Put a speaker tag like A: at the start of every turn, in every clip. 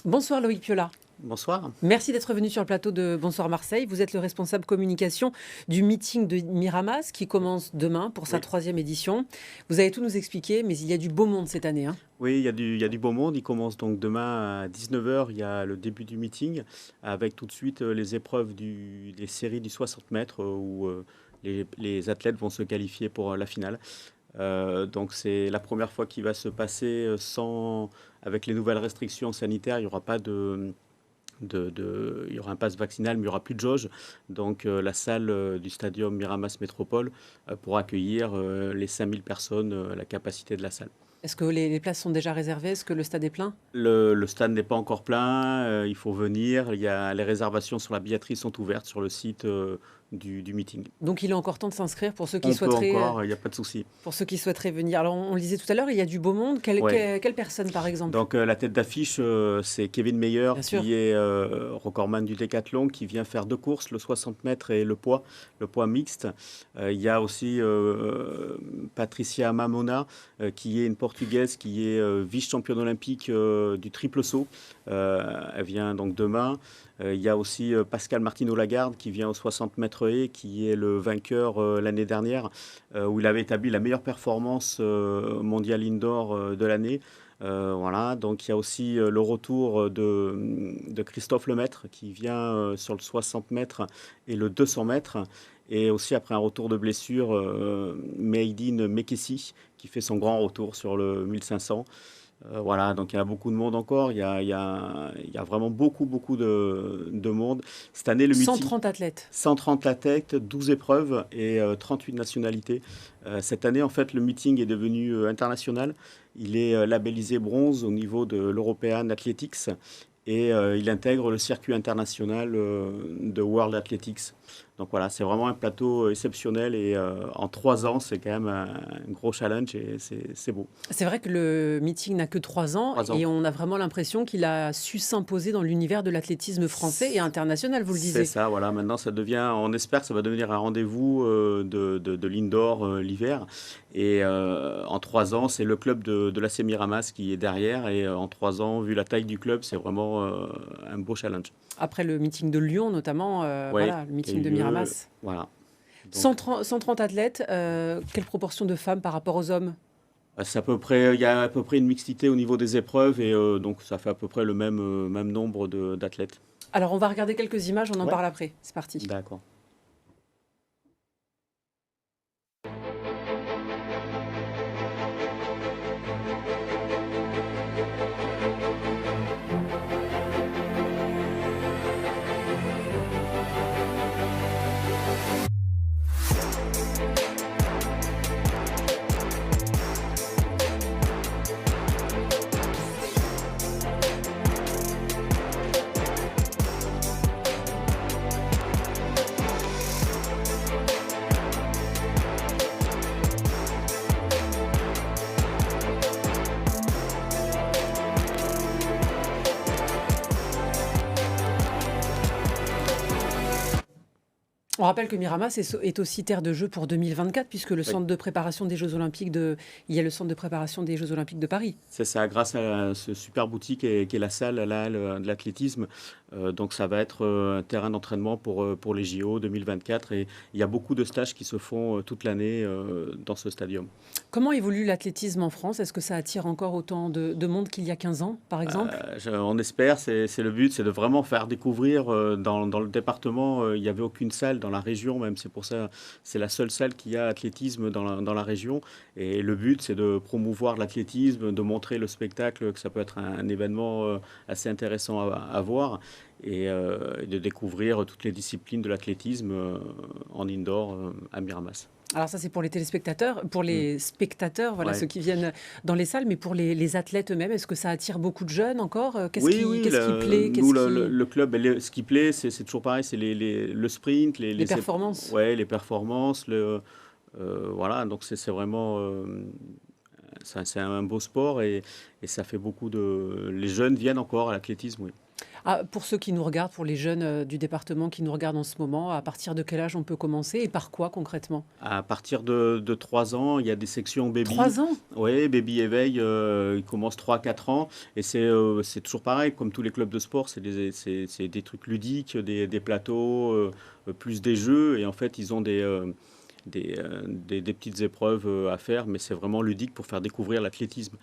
A: Bonsoir Loïc Piola.
B: Bonsoir.
A: Merci d'être venu sur le plateau de Bonsoir Marseille. Vous êtes le responsable communication du meeting de Miramas qui commence demain pour sa
B: Oui,
A: troisième édition. Vous allez tout nous expliquer, mais il y a du beau monde cette année, hein.
B: oui, il y a du beau monde. Il commence donc demain à 19 heures. Il y a le début du meeting avec tout de suite les épreuves des séries du 60 mètres où les athlètes vont se qualifier pour la finale. Donc c'est la première fois qu'il va se passer avec les nouvelles restrictions sanitaires. Il y aura pas il y aura un pass vaccinal, mais il n'y aura plus de jauge. Donc la salle du stadium Miramas Métropole pourra accueillir les 5000 personnes, la capacité de la salle.
A: Est-ce que les places sont déjà réservées? Est-ce que le stade est plein?
B: Le stade n'est pas encore plein, il faut venir. Les réservations sur la billetterie sont ouvertes sur le site du meeting.
A: Donc il est encore temps de s'inscrire
B: On peut encore, il n'y a pas de souci.
A: pour ceux qui souhaiteraient venir. Alors on le disait tout à l'heure, il y a du beau monde.
B: Ouais.
A: Quelle personne par exemple?
B: Donc la tête d'affiche, c'est Kevin Meyer,
A: Bien sûr.
B: qui est recordman du décathlon, qui vient faire deux courses, le 60 mètres et le poids mixte. Il y a aussi Patricia Mamona, qui est une Portugaise, qui est vice-championne olympique du triple saut. Elle vient donc demain. Il y a aussi Pascal Martino-Lagarde, qui vient au 60 mètres haies, qui est le vainqueur l'année dernière, où il avait établi la meilleure performance mondiale indoor de l'année. Voilà, donc il y a aussi le retour de Christophe Lemaître qui vient sur le 60 mètres et le 200 mètres. Et aussi après un retour de blessure, Meidine Mekessi qui fait son grand retour sur le 1500. Voilà, donc il y a beaucoup de monde encore. Il y a vraiment beaucoup, beaucoup de monde. Cette année, le meeting,
A: 130 athlètes.
B: 130 athlètes, 12 épreuves et 38 nationalités. Cette année, en fait, le meeting est devenu international. Il est labellisé bronze au niveau de l'European Athletics et il intègre le circuit international de World Athletics. Donc voilà, c'est vraiment un plateau exceptionnel et en 3 ans, c'est quand même un gros challenge et c'est beau.
A: C'est vrai que le meeting n'a que 3 ans
B: 3 ans.
A: et on a vraiment l'impression qu'il a su s'imposer dans l'univers de l'athlétisme français et international, vous le
B: C'est
A: disiez.
B: ça, voilà. Maintenant, on espère que ça va devenir un rendez-vous de l'indoor l'hiver. Et en 3 ans, c'est le club de l'AC Miramas qui est derrière. Et en 3 ans, vu la taille du club, c'est vraiment un beau challenge.
A: Après le meeting de Lyon, notamment,
B: Oui,
A: voilà, le
B: qui a
A: meeting
B: eu
A: de
B: lieu.
A: Miramas.
B: Voilà. Donc,
A: 130 athlètes, quelle proportion de femmes par rapport aux hommes?
B: c'est à peu près, il y a à peu près une mixité au niveau des épreuves. Et donc, ça fait à peu près le même nombre d'athlètes.
A: Alors, on va regarder quelques images, on en
B: Ouais,
A: parle après. C'est parti.
B: d'accord.
A: On rappelle que Miramas est aussi terre de jeu pour 2024, puisque le
B: Oui.
A: centre de préparation des Jeux Olympiques il y a le centre de préparation des Jeux Olympiques de Paris.
B: C'est ça, grâce à ce super boutique qui est la salle là, de l'athlétisme. Donc ça va être un terrain d'entraînement pour les JO 2024 et il y a beaucoup de stages qui se font toute l'année dans ce stadium.
A: Comment évolue l'athlétisme en France? Est-ce que ça attire encore autant de monde qu'il y a 15 ans, par exemple?
B: On espère, c'est le but, c'est de vraiment faire découvrir dans le département, il n'y avait aucune salle dans la région même, c'est pour ça, c'est la seule salle qui a athlétisme dans la région. Et le but, c'est de promouvoir l'athlétisme, de montrer le spectacle, que ça peut être un événement assez intéressant à voir et de découvrir toutes les disciplines de l'athlétisme en indoor à Miramas.
A: Alors ça, c'est pour les téléspectateurs, pour
B: Mm.
A: les spectateurs, voilà,
B: Ouais.
A: ceux qui viennent dans les salles, mais pour les athlètes eux-mêmes, est-ce que ça attire beaucoup de jeunes encore?
B: Oui, oui,
A: Qu'est-ce qui plaît?
B: nous, le club, ce qui plaît, c'est toujours pareil, c'est le sprint,
A: Les performances?
B: ouais, les performances, voilà, donc c'est vraiment, c'est un beau sport et ça fait beaucoup de... Les jeunes viennent encore à l'athlétisme, oui.
A: Ah, pour ceux qui nous regardent, pour les jeunes du département qui nous regardent en ce moment, à partir de quel âge on peut commencer et par quoi concrètement?
B: À partir de 3 ans, il y a des sections baby.
A: 3 ans?
B: Oui, baby éveil, il commence 3 4 ans. Et c'est toujours pareil, comme tous les clubs de sport, c'est des trucs ludiques, des plateaux, plus des jeux. Et en fait, ils ont des petites épreuves à faire, mais c'est vraiment ludique pour faire découvrir l'athlétisme.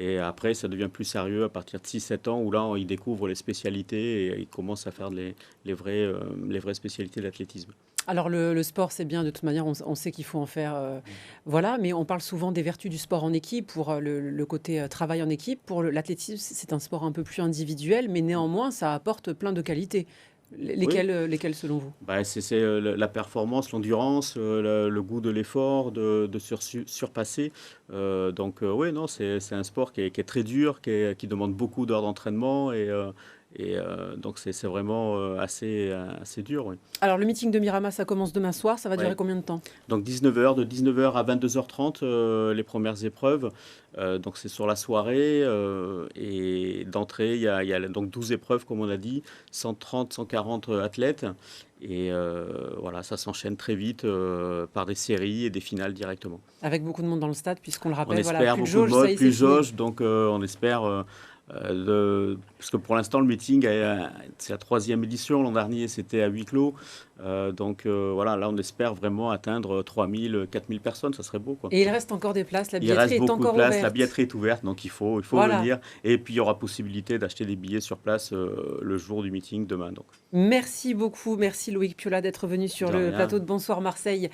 B: Et après, ça devient plus sérieux à partir de 6 7 ans, où là, ils découvrent les spécialités et ils commencent à faire les vraies spécialités d'athlétisme.
A: Alors le sport, c'est bien, de toute manière, on sait qu'il faut en faire, voilà, mais on parle souvent des vertus du sport en équipe pour le côté travail en équipe. Pour l'athlétisme, c'est un sport un peu plus individuel, mais néanmoins, ça apporte plein de qualités.
B: Oui,
A: Lesquelles selon vous?
B: bah, c'est la performance, l'endurance, le goût de l'effort, de surpasser. Donc, oui, non, c'est un sport qui est très dur, qui demande beaucoup d'heures d'entraînement. Donc, c'est vraiment assez dur. Oui.
A: Alors le meeting de Mirama, ça commence demain soir, ça va durer
B: Ouais.
A: combien de temps?
B: Donc 19h, de 19h à 22h30, les premières épreuves. Donc c'est sur la soirée. Et d'entrée, il y a donc 12 épreuves, comme on a dit, 130, 140 athlètes. Et voilà, ça s'enchaîne très vite par des séries et des finales directement.
A: Avec beaucoup de monde dans le stade, puisqu'on le
B: On
A: rappelle, voilà,
B: espère
A: plus de
B: beaucoup de
A: jauge, ça
B: mode,
A: y est, c'est
B: plus
A: fini.
B: jauge, donc on espère, parce que pour l'instant le meeting, c'est la troisième édition, l'an dernier c'était à huis clos. Donc voilà, là on espère vraiment atteindre 3000, 4000 personnes, ça serait beau quoi.
A: Et il reste encore des places, la
B: Il
A: billetterie
B: reste
A: est
B: beaucoup de
A: encore
B: place, la
A: ouverte.
B: billetterie est ouverte, donc il faut
A: Voilà.
B: venir. Et puis il y aura possibilité d'acheter des billets sur place le jour du meeting demain. Donc
A: Merci beaucoup, merci Loïc Piola d'être venu sur
B: de
A: le
B: rien.
A: plateau de Bonsoir Marseille.